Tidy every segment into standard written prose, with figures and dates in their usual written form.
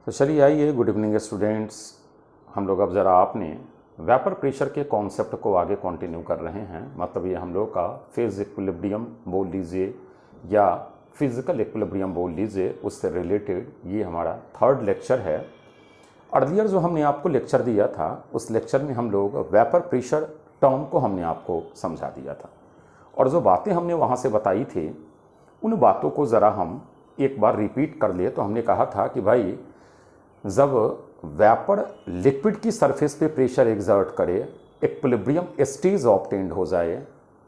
तो चलिए आइए, गुड इवनिंग स्टूडेंट्स। हम लोग अब ज़रा आपने वेपर प्रेशर के कॉन्सेप्ट को आगे कंटिन्यू कर रहे हैं। मतलब ये हम लोग का फेज इक्विलिब्रियम बोल लीजिए या फिजिकल इक्विलिब्रियम बोल लीजिए, उससे रिलेटेड ये हमारा थर्ड लेक्चर है। अर्लियर जो हमने आपको लेक्चर दिया था, उस लेक्चर में हम लोग वेपर प्रेशर टर्म को हमने आपको समझा दिया था, और जो बातें हमने वहाँ से बताई थी उन बातों को ज़रा हम एक बार रिपीट कर लिए। तो हमने कहा था कि भाई, जब वेपर लिक्विड की सरफेस पे प्रेशर एग्जर्ट करे, इक्विलिब्रियम स्टेज ऑब्टेन्ड हो जाए,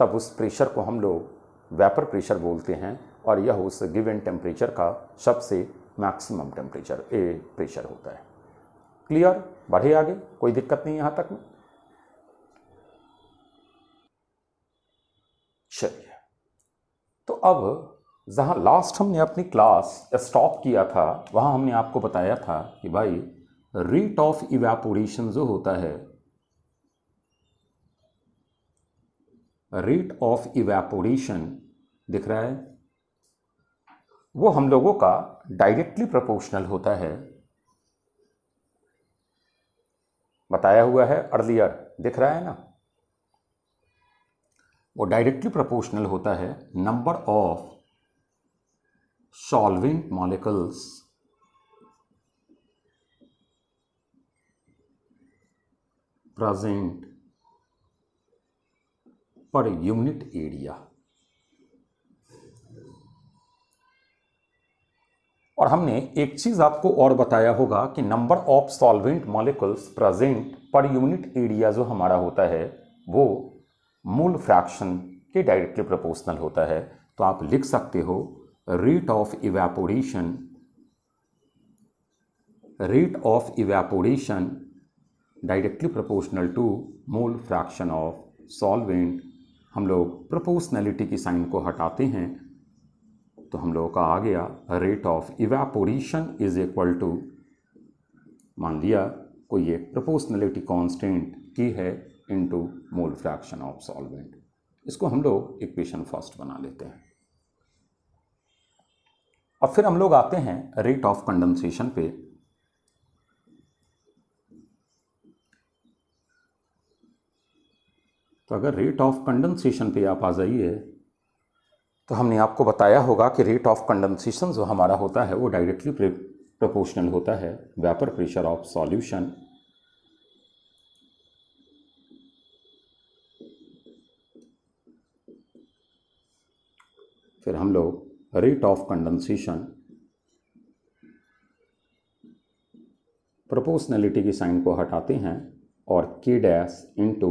तब उस प्रेशर को हम लोग वेपर प्रेशर बोलते हैं, और यह उस गिवन टेम्परेचर का सबसे मैक्सिमम टेम्परेचर प्रेशर होता है। क्लियर? बढ़े आगे, कोई दिक्कत नहीं यहाँ तक में? चलिए, तो अब जहाँ लास्ट हमने अपनी क्लास स्टॉप किया था, वहाँ हमने आपको बताया था कि भाई रेट ऑफ इवेपोरेशन जो होता है, रेट ऑफ इवेपोरेशन दिख रहा है, वो हम लोगों का डायरेक्टली प्रोपोर्शनल होता है। बताया हुआ है अर्लियर, दिख रहा है ना? वो डायरेक्टली प्रोपोर्शनल होता है number of solvent molecules present per unit area। और हमने एक चीज आपको और बताया होगा कि number of solvent molecules present per unit area जो हमारा होता है वो मोल फ्रैक्शन के डायरेक्टली प्रोपोर्शनल होता है। तो आप लिख सकते हो rate of evaporation directly proportional to mole fraction of solvent. हम लोग प्रोपोर्शनैलिटी की साइन को हटाते हैं तो हम लोगों का आ गया rate of evaporation is equal to, मान लिया कोई एक प्रोपोर्शनैलिटी कांस्टेंट की है, into mole fraction of solvent. इसको हम लोग इक्वेशन फर्स्ट बना लेते हैं। अब फिर हम लोग आते हैं रेट ऑफ कंडेंसेशन पे। तो अगर रेट ऑफ कंडेंसेशन पे आप आ जाइए तो हमने आपको बताया होगा कि रेट ऑफ कंडेंसेशन जो हमारा होता है वो डायरेक्टली प्रोपोर्शनल होता है वेपर प्रेशर ऑफ सॉल्यूशन। फिर हम लोग रेट ऑफ कंडेंसेशन प्रोपोर्शनैलिटी की साइन को हटाते हैं और के dash into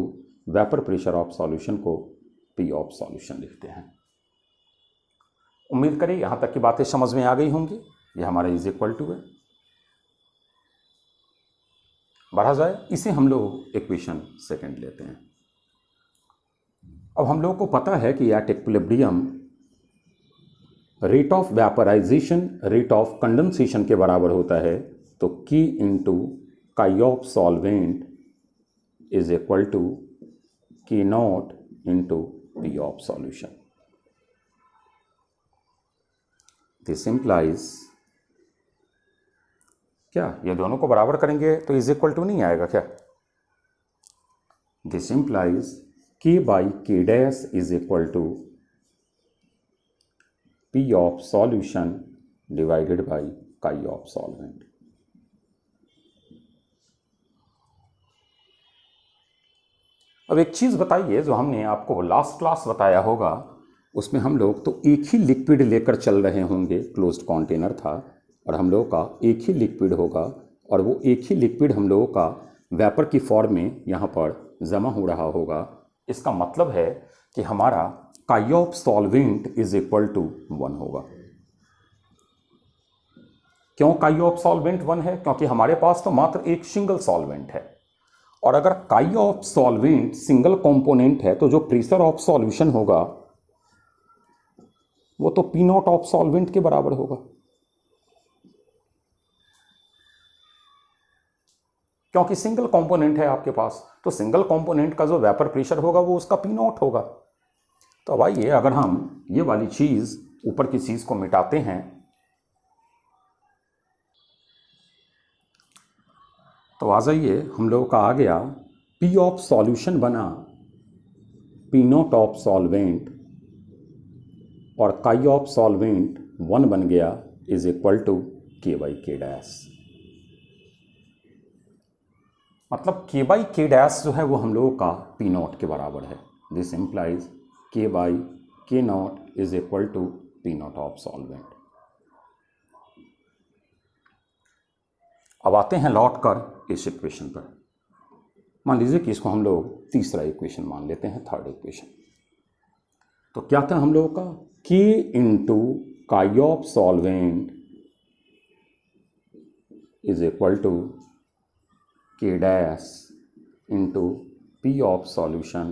vapour pressure of solution को पी ऑफ सॉल्यूशन लिखते हैं। उम्मीद करें यहां तक की बातें समझ में आ गई होंगी। ये हमारा इज इक्वल टू है, बढ़ा जाए, इसे हम लोग इक्वेशन सेकंड लेते हैं। अब हम लोग को पता है कि at equilibrium rate of vaporization rate of condensation के बराबर होता है। तो K into chi of solvent is equal to K naught into P of solution. This implies, क्या ये दोनों को बराबर करेंगे तो इज इक्वल टू नहीं आएगा क्या? This implies K by K dash is equal to P of solution divided by chi of solvent। अब एक चीज बताइए, जो हमने आपको लास्ट क्लास बताया होगा उसमें हम लोग तो एक ही लिक्विड लेकर चल रहे होंगे, क्लोज्ड कंटेनर था, और हम लोगों का एक ही लिक्विड होगा, और वो एक ही लिक्विड हम लोगों का वेपर की फॉर्म में यहाँ पर जमा हो रहा होगा। इसका मतलब है कि हमारा chi of solvent is equal to 1 होगा। क्यों काई ऑफ सॉल्वेंट 1 है? क्योंकि हमारे पास तो मात्र एक सिंगल सॉल्वेंट है, और अगर काई ऑफ सॉल्वेंट सिंगल कंपोनेंट है तो जो प्रेशर ऑफ सॉल्यूशन होगा वो तो पी नॉट ऑफ सॉल्वेंट के बराबर होगा। क्योंकि सिंगल कंपोनेंट है आपके पास, तो सिंगल कंपोनेंट का जो वेपर प्रेशर होगा वो उसका पी नॉट होगा। तो अब आइए, अगर हम ये वाली चीज ऊपर की चीज को मिटाते हैं तो आ जाइए, हम लोगों का आ गया पी ऑफ सॉल्यूशन बना पी नॉट ऑफ सॉल्वेंट और काई ऑफ सॉल्वेंट 1 बन गया इज इक्वल टू के बाई के डैश। मतलब के बाई के डैश जो है वो हम लोगों का पी नॉट के बराबर है। This implies K by K naught is equal to P naught of solvent. अब आते हैं लौट कर इस इक्वेशन पर। मान लीजिए कि इसको हम लोग तीसरा इक्वेशन मान लेते हैं, थर्ड इक्वेशन। तो क्या था हम लोगों का, K into chi of solvent is equal to K dash into P of solution.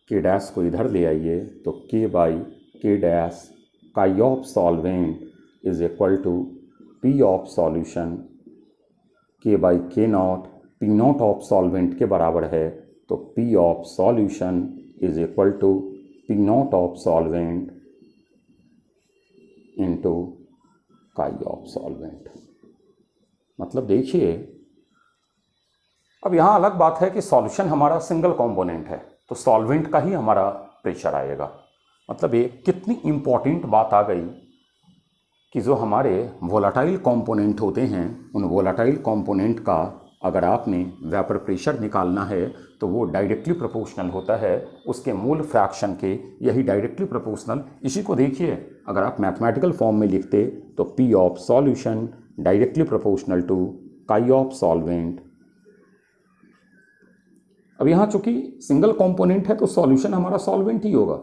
K dash को इधर ले आइए तो के by K dash chi of solvent is equal to P of solution K by K naught P naught of solvent के बराबर है। तो P of solution is equal to P naught of solvent into chi of solvent. मतलब देखिए, अब यहाँ अलग बात है कि सॉल्यूशन हमारा सिंगल कंपोनेंट है तो सॉल्वेंट का ही हमारा प्रेशर आएगा। मतलब ये कितनी इंपॉर्टेंट बात आ गई कि जो हमारे वोलाटाइल कंपोनेंट होते हैं उन वोलाटाइल कंपोनेंट का अगर आपने वेपर प्रेशर निकालना है तो वो डायरेक्टली प्रोपोर्शनल होता है उसके मूल फ्रैक्शन के। यही डायरेक्टली प्रोपोर्शनल, इसी को देखिए अगर आप मैथमेटिकल फॉर्म में लिखते तो P of solution directly proportional to chi of solvent. अब यहाँ चूंकि सिंगल कंपोनेंट है तो सॉल्यूशन हमारा सॉल्वेंट ही होगा।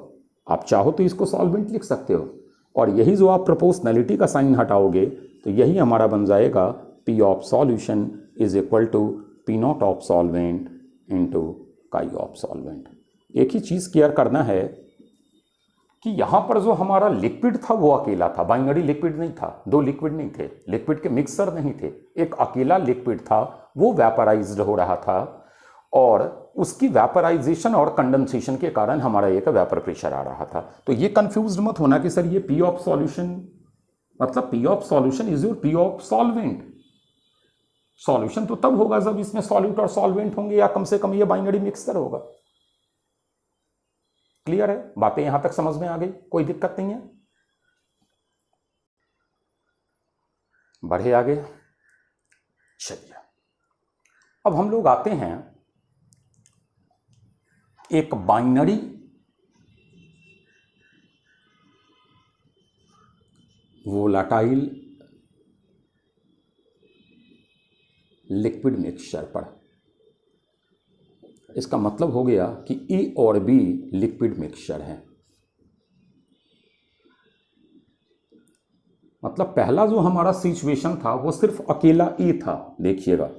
आप चाहो तो इसको सॉल्वेंट लिख सकते हो और यही जो आप प्रोपोर्शनैलिटी का साइन हटाओगे तो यही हमारा बन जाएगा P of solution is equal to P naught of solvent into chi of solvent. एक ही चीज़ क्लियर करना है कि यहाँ पर जो हमारा लिक्विड था वो अकेला था, बाइनरी लिक्विड नहीं था, दो लिक्विड नहीं थे, लिक्विड के मिक्सर नहीं थे, एक अकेला लिक्विड था वो वेपराइज्ड हो रहा था और उसकी वेपराइजेशन और कंडेंसेशन के कारण हमारा एक वेपर प्रेशर आ रहा था। तो ये कंफ्यूज मत होना कि सर ये पी ऑफ सॉल्यूशन मतलब P of solution is your P of solvent. Solution तो तब होगा जब इसमें सॉल्यूट और सॉल्वेंट होंगे या कम से कम ये बाइनरी मिक्सचर होगा। क्लियर है? बातें यहां तक समझ में आ गई? कोई दिक्कत नहीं है? बढ़े आगे। चलिए अब हम लोग आते हैं एक बाइनरी वोलाटाइल लिक्विड मिक्सचर पर। इसका मतलब हो गया कि ए और बी लिक्विड मिक्सचर है। मतलब पहला जो हमारा सिचुएशन था वो सिर्फ अकेला ए था। देखिएगा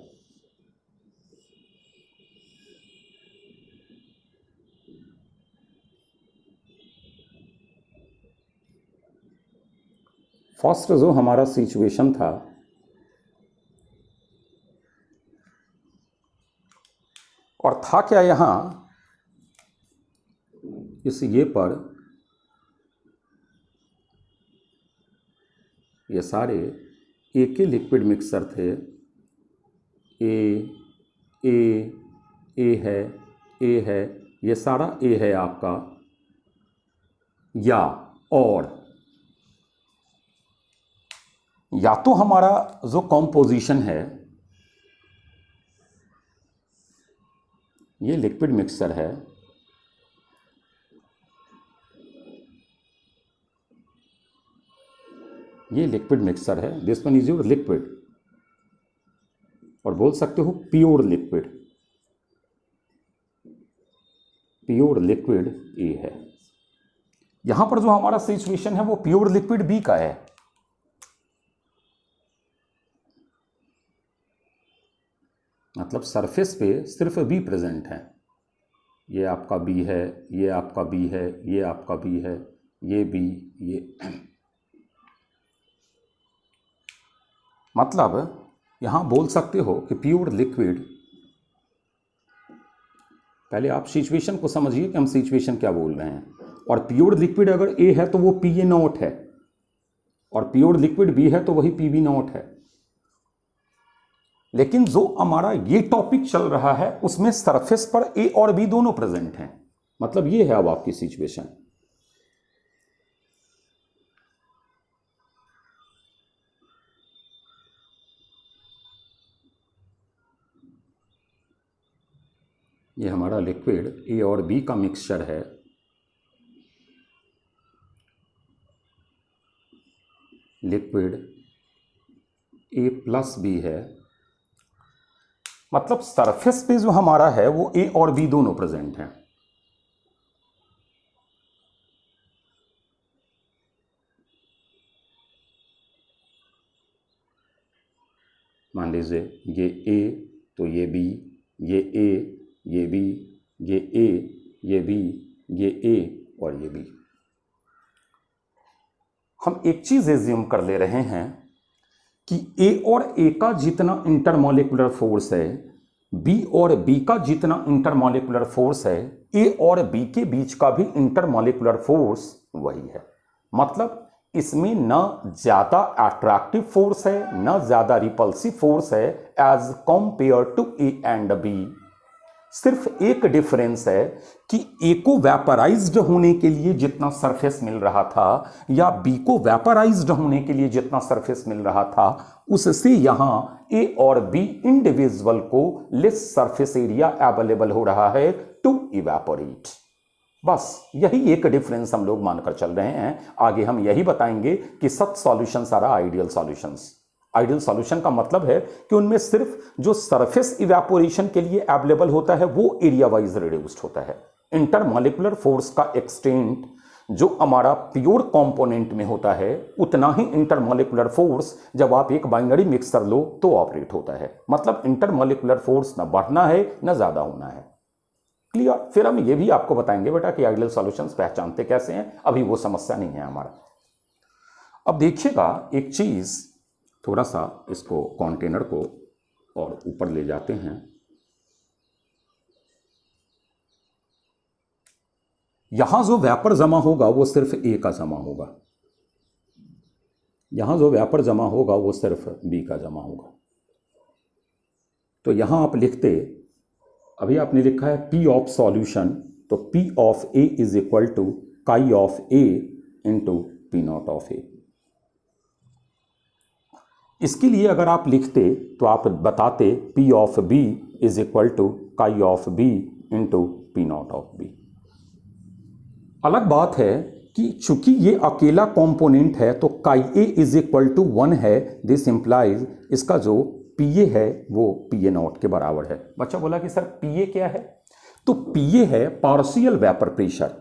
फर्स्ट जो हमारा सिचुएशन था और था क्या, यहां इस ये पर ये सारे ए के लिक्विड मिक्सर थे। ए है, ये सारा ए है आपका, या तो हमारा जो कॉम्पोजिशन है ये लिक्विड मिक्सचर है, ये लिक्विड मिक्सचर है, this one is your liquid, और बोल सकते हो pure liquid, pure liquid A है। यहां पर जो हमारा सिचुएशन है वो प्योर लिक्विड बी का है। मतलब सरफेस पे सिर्फ बी प्रेजेंट है। ये आपका बी है, ये आपका बी है, ये आपका बी है, ये बी, ये मतलब यहां बोल सकते हो कि प्योर लिक्विड। पहले आप सिचुएशन को समझिए कि हम सिचुएशन क्या बोल रहे हैं। और प्योर लिक्विड अगर ए है तो वो पी ए नॉट है, और प्योर लिक्विड बी है तो वही पी बी नॉट है। लेकिन जो हमारा ये टॉपिक चल रहा है उसमें सरफेस पर ए और बी दोनों प्रेजेंट हैं। मतलब ये है अब आपकी सिचुएशन। ये हमारा लिक्विड ए और बी का मिक्सचर है। लिक्विड ए प्लस बी है, मतलब सरफेस पे जो हमारा है वो ए और बी दोनों प्रेजेंट हैं। मान लीजिए ये ए तो ये बी, ये ए, ये बी, ये ए, ये बी, ये ए और ये बी। हम एक चीज एज्यूम कर ले रहे हैं कि ए और ए का जितना इंटरमॉलिक्यूलर फोर्स है, बी और बी का जितना इंटरमॉलिक्यूलर फोर्स है, ए और बी के बीच का भी इंटरमॉलिक्यूलर फोर्स वही है। मतलब इसमें न ज्यादा अट्रैक्टिव फोर्स है न ज्यादा रिपल्सिव फोर्स है as compared to A and B. सिर्फ एक डिफरेंस है कि ए को वेपराइज्ड होने के लिए जितना सरफेस मिल रहा था या बी को वेपराइज्ड होने के लिए जितना सरफेस मिल रहा था उससे यहां ए और बी इंडिविजुअल को लेस सरफेस एरिया अवेलेबल हो रहा है टू इवेपोरेट। बस यही एक डिफरेंस हम लोग मानकर चल रहे हैं। आगे हम यही बताएंगे कि such solutions are ideal solutions. Ideal solution का मतलब है कि उनमें सिर्फ जो सरफेस इवेपोरेशन के लिए अवेलेबल होता है वो एरिया वाइज रिड्यूस्ड होता है। इंटरमॉलिक्यूलर फोर्स का एक्सटेंट जो हमारा प्योर कंपोनेंट में होता है उतना ही इंटरमॉलिक्यूलर फोर्स जब आप एक बाइनरी मिक्सर लो तो ऑपरेट होता है। मतलब इंटरमॉलिक्यूलर फोर्स ना बढ़ना है ना ज्यादा होना है। क्लियर? फिर हम ये भी आपको बताएंगे बेटा कि आइडियल सॉल्यूशंस पहचानते कैसे हैं, अभी वो समस्या नहीं है हमारा। अब देखिएगा एक चीज, थोड़ा सा इसको कंटेनर को और ऊपर ले जाते हैं। यहां जो वेपर जमा होगा वो सिर्फ ए का जमा होगा, यहां जो वेपर जमा होगा वो सिर्फ बी का जमा होगा। तो यहां आप लिखते, अभी आपने लिखा है पी ऑफ सॉल्यूशन, तो P of A is equal to chi of A into P naught of A. इसके लिए अगर आप लिखते तो आप बताते P of B is equal to chi of B into P naught of B. अलग बात है कि चूंकि ये अकेला कंपोनेंट है तो chi A is equal to 1 है। दिस इंप्लाइज इसका जो पी ए है वो पी ए नॉट के बराबर है। बच्चा बोला कि सर पी ए क्या है? तो पी ए है पार्शियल वेपर प्रेशर।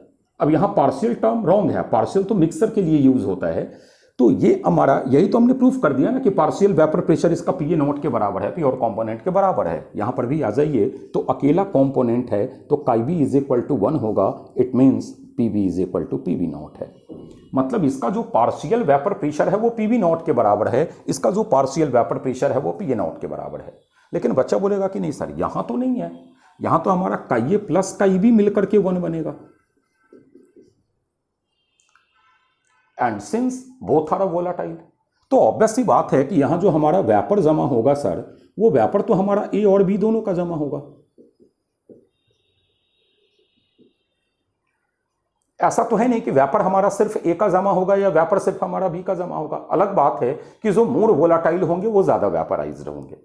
अब यहां पार्शियल टर्म रॉन्ग है, पार्शियल तो मिक्सर के लिए यूज होता है। तो ये हमारा, यही तो हमने प्रूफ कर दिया ना कि पार्शियल वेपर प्रेशर इसका पी ए नॉट के बराबर है, प्योर कंपोनेंट के बराबर है। यहां पर भी आ जाइए, तो अकेला कंपोनेंट है तो काई बी इज इक्वल टू 1 होगा। It means P B is equal to P B naught है। मतलब इसका जो पार्शियल वेपर प्रेशर है वो पी बी नॉट के बराबर है, इसका जो पार्शियल वेपर प्रेशर है वो पी ए नॉट के बराबर है। लेकिन बच्चा बोलेगा कि नहीं सर यहां तो नहीं है, यहां तो हमारा काई ए प्लस काई बी मिलकर के 1 बनेगा। And since both are volatile, तो ऑब्वियस सी बात है कि यहां जो हमारा वेपर जमा होगा सर, वो वेपर तो हमारा ए और बी दोनों का जमा होगा। ऐसा तो है नहीं कि वेपर हमारा सिर्फ ए का जमा होगा या वेपर सिर्फ हमारा बी का जमा होगा। अलग बात है कि जो मोर वोलाटाइल होंगे वो ज्यादा वेपराइज्ड होंगे,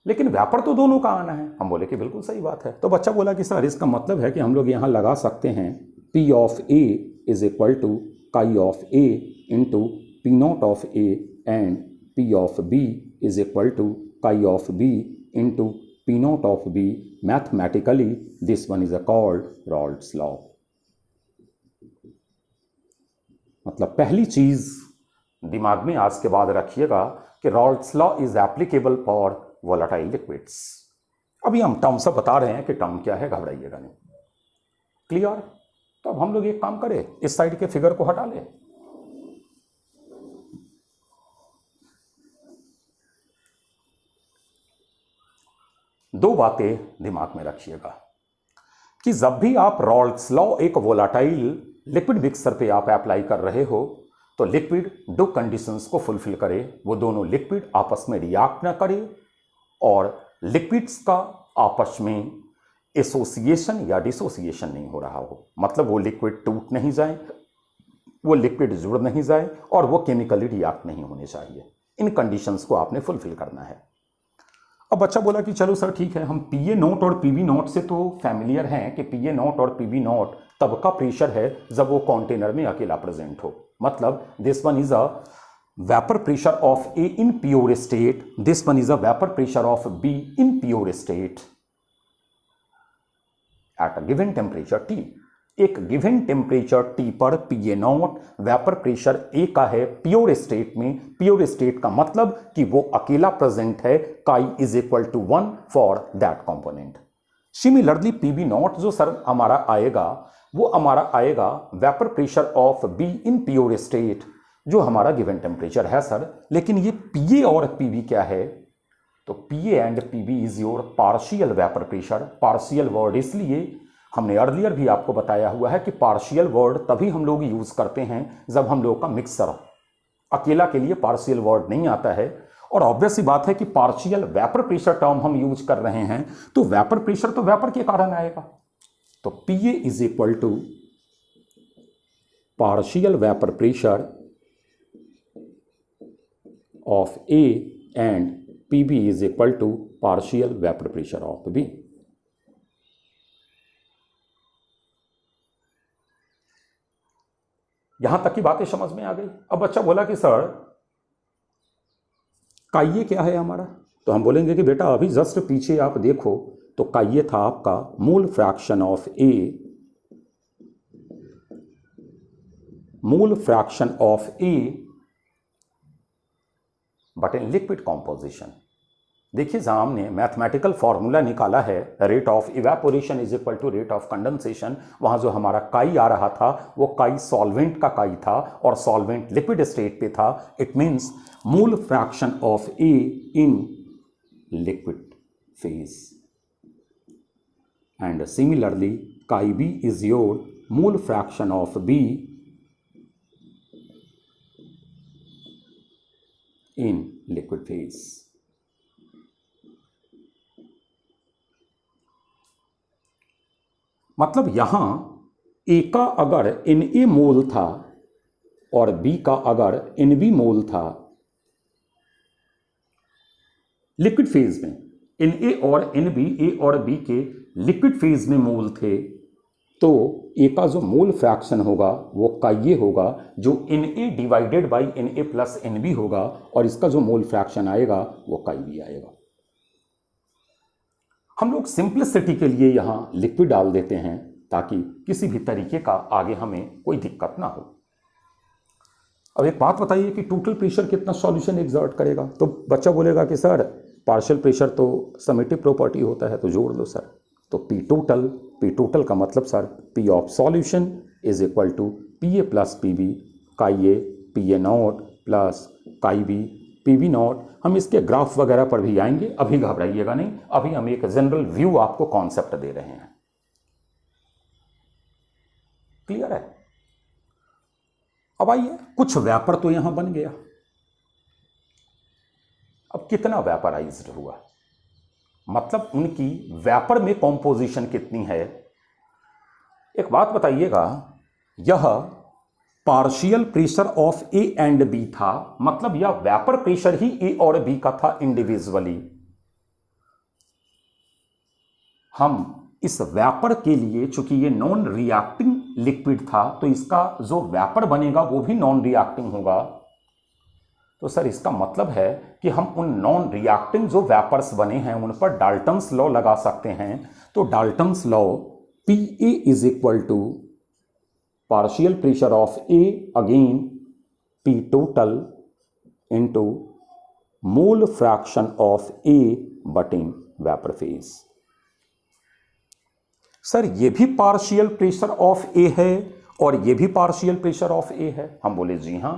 लेकिन वेपर तो दोनों का आना है। हम बोले कि बिल्कुल सही बात है। तो बच्चा बोला कि सर इसका मतलब है कि हम लोग यहां लगा सकते हैं P of A is equal to chi of A into P naught of A and P of B is equal to chi of B into P naught of B. Mathematically this one is called Raoult's law. मतलब पहली चीज दिमाग में आज के बाद रखिएगा कि Raoult's law is applicable for volatile liquids. अभी हम टर्म सब बता रहे हैं कि टर्म क्या है, घबराइएगा नहीं। क्लियर? तो अब हम लोग एक काम करें, इस साइड के फिगर को हटा लें। दो बातें दिमाग में रखिएगा कि जब भी आप रॉल्ड्स लॉ एक वोलाटाइल लिक्विड मिक्सर पे आप अप्लाई कर रहे हो तो लिक्विड दो कंडीशंस को फुलफिल करे। वो दोनों लिक्विड आपस में रिएक्ट ना करे और लिक्विड्स का आपस में एसोसिएशन या डिसोसिएशन नहीं हो रहा हो, मतलब वो लिक्विड टूट नहीं जाए, वो लिक्विड जुड़ नहीं जाए और वो केमिकली रिएक्ट नहीं होने चाहिए। इन कंडीशंस को आपने फुलफिल करना है। अब बच्चा बोला कि चलो सर ठीक है, हम PA नॉट और PB नॉट से तो फैमिलियर हैं कि PA नॉट और PB नॉट तब का प्रेशर है जब वो कंटेनर में अकेला प्रेजेंट हो, मतलब this one is a vapour pressure of A in pure state, this one is a vapour pressure of B in pure state at a given temperature T। एक गिवन टेम्परेचर T पर PA nought vapour pressure A का है pure state में। Pure state का मतलब कि वो अकेला प्रेजेंट है, chi is equal to 1 for that component. Similarly PB nought जो सर हमारा आएगा वो हमारा आएगा vapour pressure of B in pure state, जो हमारा गिवन टेम्परेचर है सर। लेकिन ये PA और PB क्या है, तो PA and PB is your partial vapour pressure. Partial word इसलिए हमने अर्लियर भी आपको बताया हुआ है कि पार्शियल वर्ड तभी हम लोग यूज करते हैं जब हम लोग का मिक्सर, अकेला के लिए पार्शियल वर्ड नहीं आता है। और ऑब्वियस सी बात है कि पार्शियल वेपर प्रेशर टर्म हम यूज कर रहे हैं, तो वेपर प्रेशर तो वेपर के कारण आएगा। तो PA is equal to partial vapour pressure of A and PB is equal to partial vapour pressure of B। यहां तक की बातें समझ में आ गई। अब बच्चा बोला कि सर काइये क्या है हमारा, तो हम बोलेंगे कि बेटा अभी जस्ट पीछे आप देखो तो काइये था आपका mole fraction of A, mole fraction of A but in liquid composition. देखिए जहां हमने मैथमेटिकल फॉर्मूला निकाला है rate of evaporation is equal to rate of condensation, वहां जो हमारा काई आ रहा था वो काई सॉल्वेंट का काई था और सॉल्वेंट लिक्विड स्टेट पे था। It means mole fraction of A in liquid phase and similarly काई B is your mole fraction of B in liquid phase. मतलब यहां A का अगर Na मोल था और B का अगर Nb मोल था लिक्विड फेज में, Na और Nb A और B के लिक्विड फेज में मोल थे, तो A का जो मोल फ्रैक्शन होगा वो काइये होगा जो Na divided by Na plus Nb होगा, और इसका जो मोल फ्रैक्शन आएगा वो काइये आएगा। हम लोग सिंप्लिसिटी के लिए यहां लिक्विड डाल देते हैं ताकि किसी भी तरीके का आगे हमें कोई दिक्कत ना हो। अब एक बात बताइए कि टोटल प्रेशर कितना सॉल्यूशन एग्जर्ट करेगा, तो बच्चा बोलेगा कि सर पार्शियल प्रेशर तो समेटिव प्रॉपर्टी होता है तो जोड़ लो सर। तो P टोटल का मतलब sir P of solution is equal to PA plus PB, chi A PA nought plus chi B PB nought. हम इसके ग्राफ वगैरह पर भी आएंगे, अभी घबराइएगा नहीं, अभी हम एक जनरल व्यू आपको कॉन्सेप्ट दे रहे हैं। क्लियर है? अब आइए, कुछ वेपर तो यहां बन गया। अब कितना वेपराइज्ड हुआ, मतलब उनकी वेपर में कॉम्पोजिशन कितनी है। एक बात बताइएगा, यह partial pressure of A and B था, मतलब यह वेपर प्रेशर ही A और B का था इंडिविजुअली। हम इस वेपर के लिए, चूंकि ये नॉन रिएक्टिंग लिक्विड था, तो इसका जो वेपर बनेगा वो भी नॉन रिएक्टिंग होगा। तो सर इसका मतलब है कि हम उन नॉन रिएक्टिंग जो वेपर्स बने हैं उन पर डाल्टन्स लॉ लगा सकते हैं। तो Dalton's law PA is equal to partial pressure of A again P total into mole fraction of A but in vapour phase. Sir ये भी पार्शियल प्रेशर ऑफ A है और ये भी पार्शियल प्रेशर ऑफ A है। हम बोले जी हां,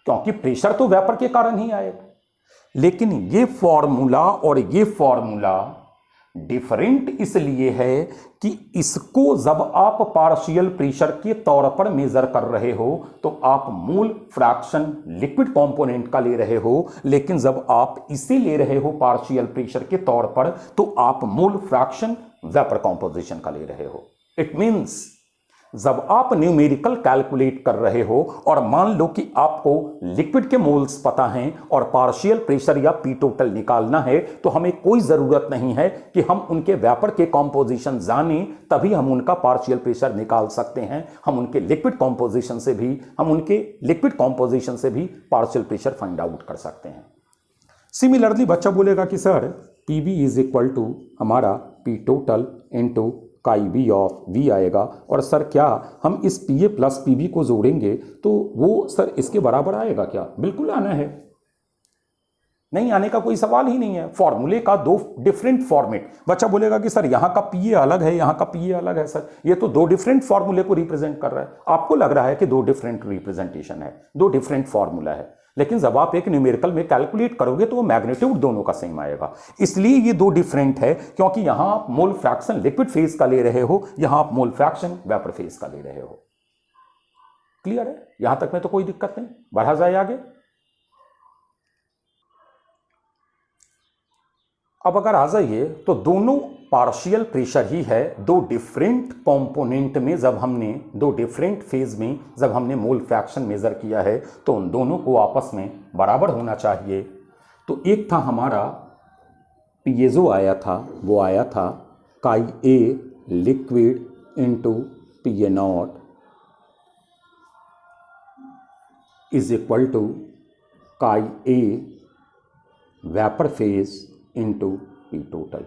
क्योंकि प्रेशर तो वेपर के कारण ही आएगा। लेकिन ये फॉर्मूला और ये फॉर्मूला डिफरेंट इसलिए है कि इसको जब आप पार्शियल प्रेशर के तौर पर मेजर कर रहे हो तो आप मोल फ्रैक्शन लिक्विड कंपोनेंट का ले रहे हो, लेकिन जब आप इसे ले रहे हो पार्शियल प्रेशर के तौर पर तो आप मोल फ्रैक्शन वेपर कंपोजिशन का ले रहे हो। इट मींस जब आप न्यूमेरिकल कैलकुलेट कर रहे हो और मान लो कि आपको लिक्विड के मोल्स पता हैं और पार्शियल प्रेशर या पी टोटल निकालना है, तो हमें कोई जरूरत नहीं है कि हम उनके वेपर के कॉम्पोजिशन जाने तभी हम उनका पार्शियल प्रेशर निकाल सकते हैं। हम उनके लिक्विड कॉम्पोजिशन से भी पार्शियल प्रेशर फाइंड आउट कर सकते हैं। सिमिलरली बच्चा बोलेगा कि sir PB is equal to हमारा P total into chi B of V आएगा, और सर क्या हम इस P A plus P B को जोड़ेंगे तो वो सर इसके बराबर आएगा क्या? बिल्कुल आना है, नहीं आने का कोई सवाल ही नहीं है। फॉर्मूले का दो डिफरेंट फॉर्मेट। बच्चा बोलेगा कि सर यहाँ का पी ए अलग है, यहाँ का पी ए अलग है। सर ये तो दो डिफरेंट फॉर्मूले को रिप्रेजेंट कर रहा है। आपको लग रहा है कि दो डिफरेंट रिप्रेजेंटेशन है, दो डिफरेंट फॉर्मूला है, लेकिन जब आप एक न्यूमेरिकल में कैलकुलेट करोगे तो वो मैग्नीट्यूड दोनों का सेम आएगा। इसलिए ये दो डिफरेंट है, क्योंकि यहां आप मोल फ्रैक्शन लिक्विड फेज का ले रहे हो, यहां आप मोल फ्रैक्शन वेपर फेज का ले रहे हो। क्लियर है? यहां तक में तो कोई दिक्कत नहीं। बढ़ा जाए आगे। अब अगर आ जाइए तो दोनों पार्शियल प्रेशर ही है। दो डिफरेंट कंपोनेंट में जब हमने, दो डिफरेंट फेज में जब हमने मोल फ्रैक्शन मेजर किया है तो उन दोनों को आपस में बराबर होना चाहिए। तो एक था हमारा पीएजो आया था, वो आया था chi A liquid into P A naught is equal to chi A vapour phase into P total.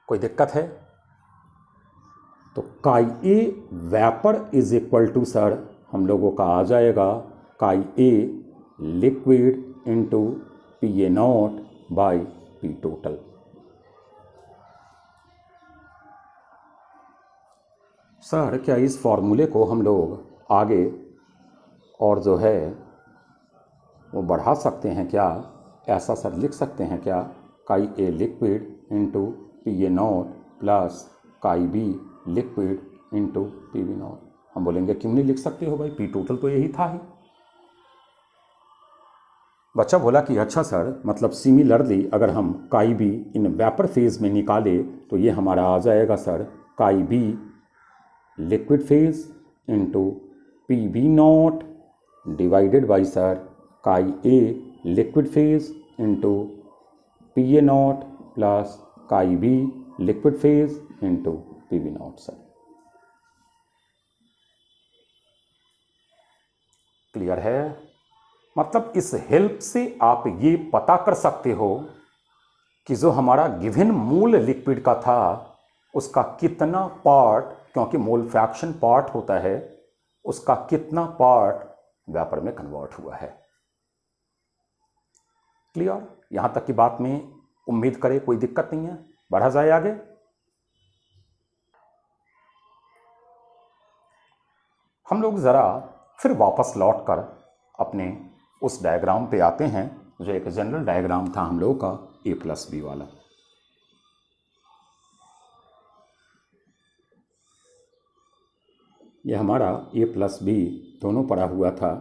कोई दिक्कत है? तो chi A vapour is equal to sir हम लोगों का आ जाएगा chi A liquid into P A naught by P total. Sir क्या इस फॉर्मूले को हम लोग आगे और जो है वो बढ़ा सकते हैं क्या? ऐसा सर लिख सकते हैं क्या? Chi A liquid into P A not plus chi B liquid into P B nought. हम बोलेंगे क्यों नहीं लिख सकते हो भाई, पी टोटल तो यही था ही। बच्चा बोला कि अच्छा सर, मतलब सिमिलरली अगर हम काई बी इन वेपर फेज में निकाले तो ये हमारा आ जाएगा sir chi B liquid phase into P B naught divided by sir chi A liquid phase into P A not plus chi B liquid phase into P B naught. Sir clear है? मतलब इस help से आप ये पता कर सकते हो कि जो हमारा गिवन मोल लिक्विड का था उसका कितना पार्ट, क्योंकि मोल फ्रैक्शन पार्ट होता है, उसका कितना पार्ट वेपर में कन्वर्ट हुआ है। क्लियर? यहां तक की बात में उम्मीद करें कोई दिक्कत नहीं है। बढ़ा जाए आगे। हम लोग जरा फिर वापस लौटकर अपने उस डायग्राम पे आते हैं जो एक जनरल डायग्राम था हम लोगों का ए प्लस बी वाला। ये हमारा ए प्लस बी दोनों पड़ा हुआ था,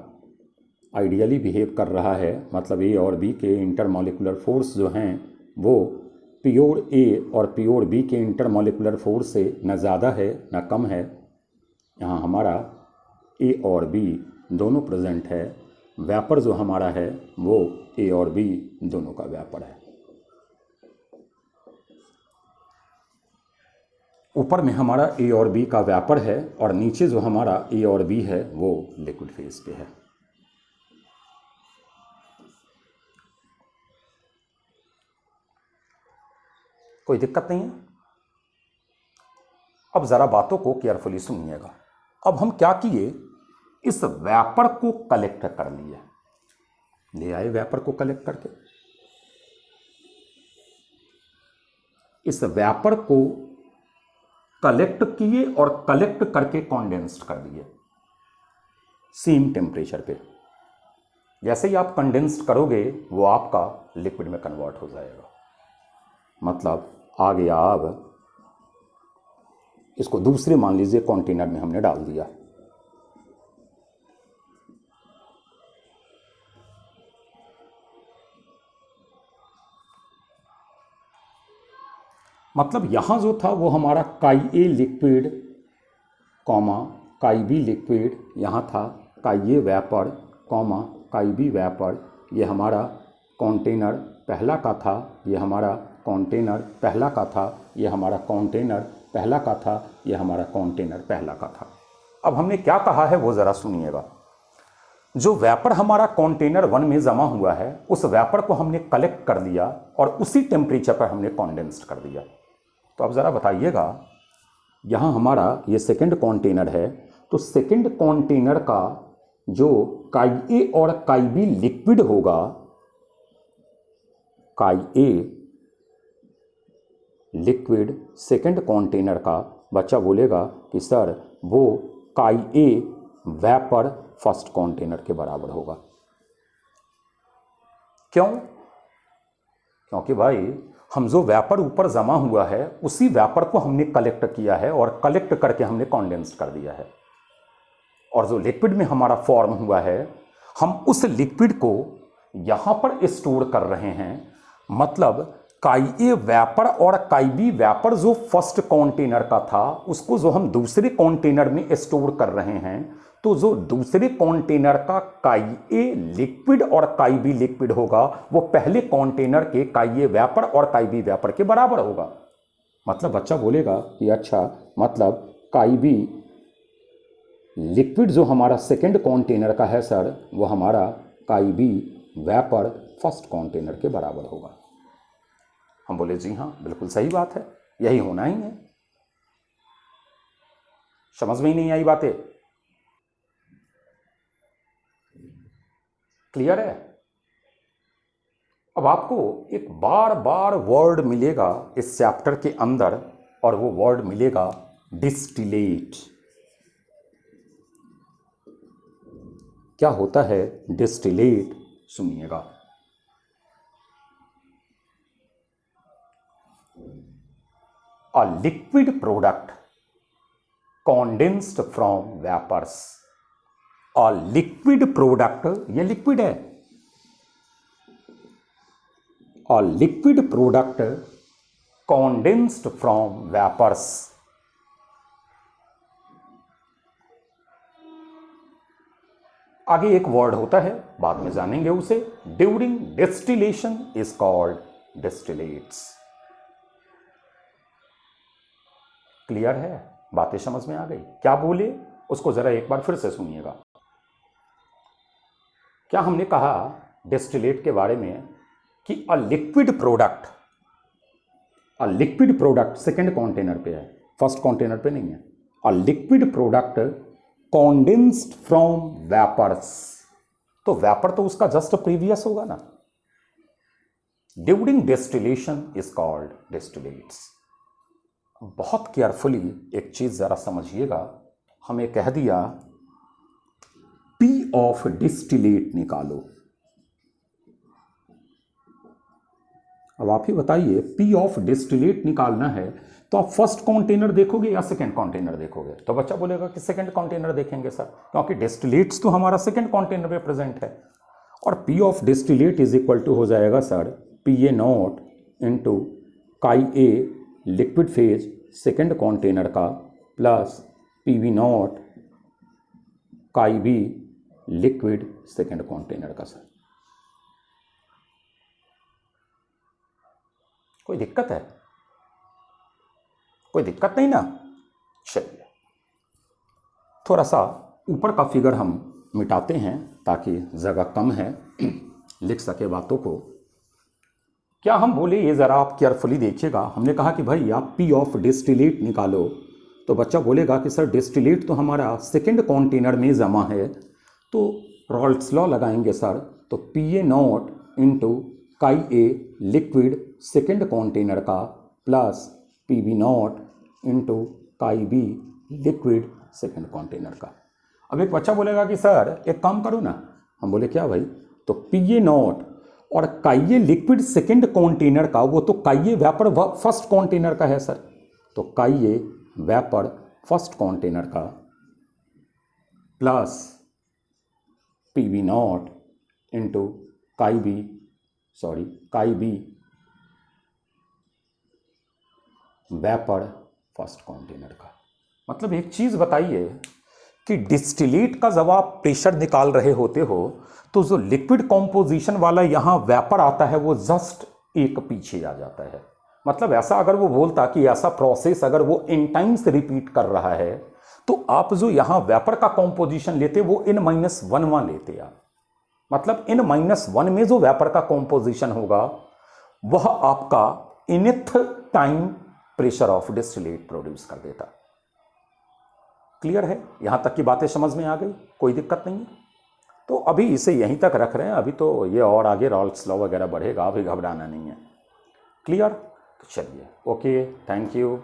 आइडियली बिहेव कर रहा है। मतलब ए और बी के इंटरमॉलिकुलर फोर्स जो हैं वो प्योर ए और प्योर बी के इंटरमॉलिकुलर फोर्स से न ज़्यादा है न कम है। यहाँ हमारा ए और बी दोनों प्रेजेंट है। वेपर जो हमारा है वो ए और बी दोनों का वेपर है। ऊपर में हमारा ए और बी का वेपर है और नीचे जो हमारा ए और बी है वो लिक्विड फेज पे है। कोई दिक्कत नहीं है। अब जरा बातों को केयरफुली सुनिएगा। अब हम क्या किए, इस वेपर को कलेक्ट कर लिए, ले आए वेपर को कलेक्ट करके। इस वेपर को कलेक्ट किए और कलेक्ट करके कॉन्डेंस्ड कर दिए सेम टेम्परेचर पे। जैसे ही आप कंडेंस्ड करोगे वो आपका लिक्विड में कन्वर्ट हो जाएगा। मतलब आ गया, अब इसको दूसरे मान लीजिए कंटेनर में हमने डाल दिया। मतलब यहां जो था वो हमारा काई ए लिक्विड कॉमा काई बी लिक्विड, यहाँ था काई ए वेपर कॉमा काई बी वेपर, ये हमारा कंटेनर पहला का था, ये हमारा कंटेनर पहला का था, ये हमारा कंटेनर पहला का था, ये हमारा कंटेनर पहला का था। अब हमने क्या कहा है वो ज़रा सुनिएगा। जो वेपर हमारा कंटेनर 1 में जमा हुआ है उस वेपर को हमने कलेक्ट कर दिया और उसी टेम्परेचर पर हमने कॉन्डेंस्ड कर दिया। तो अब ज़रा बताइएगा, यहाँ हमारा ये सेकंड कंटेनर है, तो सेकंड कंटेनर का जो काई ए और काई बी लिक्विड होगा, काई ए लिक्विड सेकंड कंटेनर का, बच्चा बोलेगा कि सर वो काई ए वेपर फर्स्ट कंटेनर के बराबर होगा। क्यों? क्योंकि भाई हम जो वेपर ऊपर जमा हुआ है उसी वेपर को हमने कलेक्ट किया है और कलेक्ट करके हमने कॉन्डेंस कर दिया है, और जो लिक्विड में हमारा फॉर्म हुआ है हम उस लिक्विड को यहां पर स्टोर कर रहे हैं। मतलब काई ए वेपर और काई बी वेपर जो फर्स्ट कंटेनर का था उसको जो हम दूसरे कंटेनर में स्टोर कर रहे हैं, तो जो दूसरे कंटेनर का काई ए लिक्विड और काई बी लिक्विड होगा वो पहले कंटेनर के काई ए वेपर और काई बी वेपर के बराबर होगा। मतलब बच्चा बोलेगा कि अच्छा, मतलब काई बी लिक्विड जो हमारा सेकंड कंटेनर का है सर, वो हमारा काई बी वेपर फर्स्ट कंटेनर के बराबर होगा। हम बोले जी हाँ, बिल्कुल सही बात है, यही होना ही है। समझ में ही नहीं आई बातें? क्लियर है? अब आपको एक बार बार वर्ड मिलेगा इस चैप्टर के अंदर, और वो वर्ड मिलेगा डिस्टिलेट। क्या होता है डिस्टिलेट? सुनिएगा। A liquid product condensed from vapors। A liquid product, ये लिक्विड है। A liquid product condensed from vapors। आगे एक वर्ड होता है, बाद में जानेंगे उसे। During distillation is called distillates. Clear है? बातें समझ में आ गई? क्या बोले उसको जरा एक बार फिर से सुनिएगा। क्या हमने कहा डिस्टिलेट के बारे में कि a liquid product second container पे है, फर्स्ट कंटेनर पे नहीं है। A liquid product condensed from vapours, तो वेपर तो उसका जस्ट प्रीवियस होगा ना। During distillation is called distillates. बहुत केयरफुली एक चीज जरा समझिएगा। हमें कह दिया पी ऑफ डिस्टिलेट निकालो। अब आप ही बताइए, पी ऑफ डिस्टिलेट निकालना है तो आप फर्स्ट कंटेनर देखोगे या सेकंड कंटेनर देखोगे? तो बच्चा बोलेगा कि सेकंड कंटेनर देखेंगे सर, क्योंकि डिस्टिलेट्स तो हमारा सेकंड कंटेनर पे प्रेजेंट है। और P of distillate is equal to हो जाएगा sir P A not into chi A liquid phase second container का plus P V naught chi B liquid second container का। सर कोई दिक्कत है? कोई दिक्कत नहीं ना? चलिए थोड़ा सा ऊपर का फिगर हम मिटाते हैं ताकि जगह कम है, लिख सके बातों को। क्या हम बोले, ये ज़रा आप केयरफुली देखिएगा। हमने कहा कि भाई आप पी ऑफ डिस्टिलेट निकालो, तो बच्चा बोलेगा कि सर डिस्टिलेट तो हमारा सेकंड कंटेनर में जमा है, तो रॉल्ट्स लॉ लगाएंगे सर। तो P A not into chi A liquid second container का plus P B nought into chi B liquid second container का। अब एक बच्चा बोलेगा कि सर एक काम करो ना। हम बोले क्या भाई? तो पी ए नॉट और काइए लिक्विड सेकेंड कंटेनर का, वो तो काइए वेपर फर्स्ट कंटेनर का है सर, तो काइए वेपर फर्स्ट कंटेनर का plus P V not into chi B vapour first container का। मतलब एक चीज़ बताइए कि डिस्टिलेट का जब आप प्रेशर निकाल रहे होते हो तो जो लिक्विड कॉम्पोजिशन वाला यहाँ वेपर आता है वो जस्ट एक पीछे आ जाता है। मतलब ऐसा अगर वो बोलता कि ऐसा प्रोसेस अगर वो इन टाइम्स रिपीट कर रहा है तो आप जो यहाँ वेपर का कॉम्पोजिशन लेते वो N-1 लेते आप। मतलब N-1 में जो वेपर का कॉम्पोजिशन होगा वह आपका nth time pressure of distillate produce कर देता। क्लियर है? यहां तक की बातें समझ में आ गई, कोई दिक्कत नहीं है। तो अभी इसे यहीं तक रख रहे हैं, अभी तो ये और आगे रॉल्स लॉ वगैरह बढ़ेगा, अभी घबराना नहीं है। क्लियर? तो चलिए, ओके, थैंक यू।